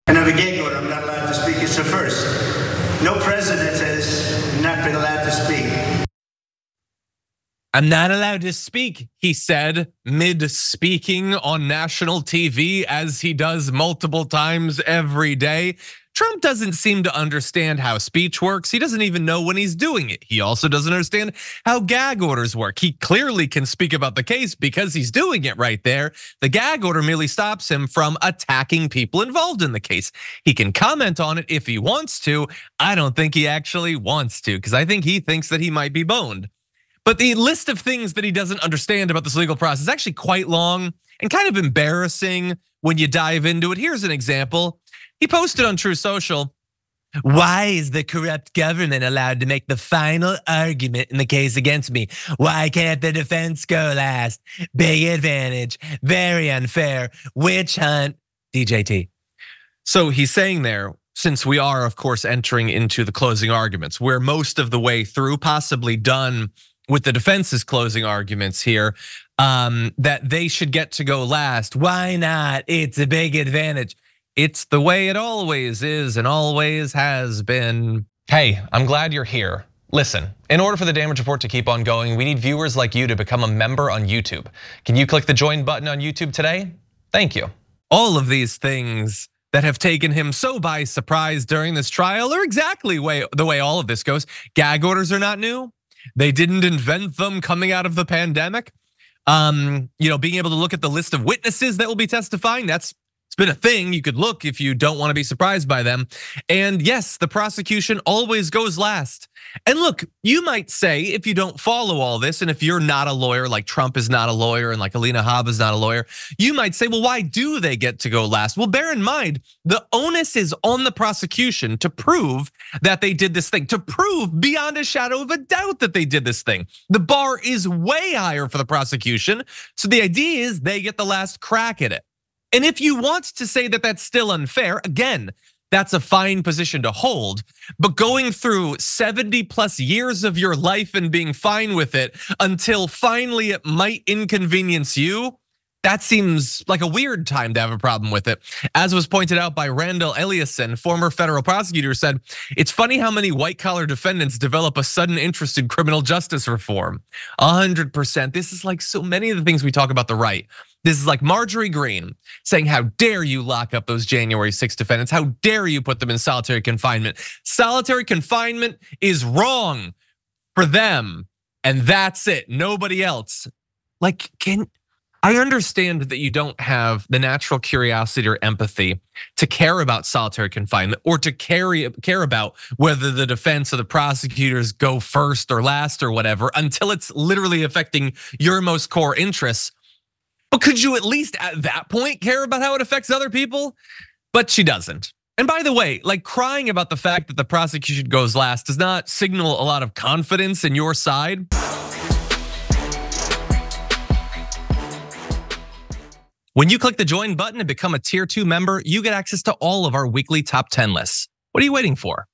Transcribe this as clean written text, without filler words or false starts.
And of a gag order, I'm not allowed to speak. It's a first. No president has not been allowed to speak. I'm not allowed to speak, he said, mid-speaking on national TV, as he does multiple times every day. Trump doesn't seem to understand how speech works. He doesn't even know when he's doing it. He also doesn't understand how gag orders work. He clearly can speak about the case because he's doing it right there. The gag order merely stops him from attacking people involved in the case. He can comment on it if he wants to. I don't think he actually wants to, because I think he thinks that he might be boned. But the list of things that he doesn't understand about this legal process is actually quite long and kind of embarrassing when you dive into it. Here's an example. He posted on True Social, "Why is the corrupt government allowed to make the final argument in the case against me? Why can't the defense go last? Big advantage, very unfair, witch hunt, DJT." So he's saying there, since we are, of course, entering into the closing arguments, we're most of the way through, possibly done with the defense's closing arguments here, that they should get to go last. Why not? It's a big advantage. It's the way it always is and always has been. Hey, I'm glad you're here. Listen, in order for the Damage Report to keep on going, we need viewers like you to become a member on YouTube. Can you click the join button on YouTube today? Thank you. All of these things that have taken him so by surprise during this trial are exactly the way all of this goes. Gag orders are not new. They didn't invent them coming out of the pandemic. Being able to look at the list of witnesses that will be testifying, it's been a thing. You could look if you don't want to be surprised by them. And yes, the prosecution always goes last. And look, you might say, if you don't follow all this, and if you're not a lawyer, like Trump is not a lawyer, and like Alina Habba is not a lawyer, you might say, well, why do they get to go last? Well, bear in mind, the onus is on the prosecution to prove that they did this thing, to prove beyond a shadow of a doubt that they did this thing. The bar is way higher for the prosecution. So the idea is they get the last crack at it. And if you want to say that that's still unfair, again, that's a fine position to hold. But going through 70 plus years of your life and being fine with it until finally it might inconvenience you, that seems like a weird time to have a problem with it. As was pointed out by Randall Eliason, former federal prosecutor, said, "It's funny how many white collar defendants develop a sudden interest in criminal justice reform." 100%. This is like so many of the things we talk about the right. This is like Marjorie Greene saying, how dare you lock up those January 6 defendants? How dare you put them in solitary confinement? Solitary confinement is wrong for them, and that's it, nobody else. Like, I understand that you don't have the natural curiosity or empathy to care about solitary confinement or to care about whether the defense or the prosecutors go first or last or whatever until it's literally affecting your most core interests. But could you at least at that point care about how it affects other people? But she doesn't. And by the way, like crying about the fact that the prosecution goes last does not signal a lot of confidence in your side. When you click the join button and become a tier 2 member, you get access to all of our weekly top 10 lists. What are you waiting for?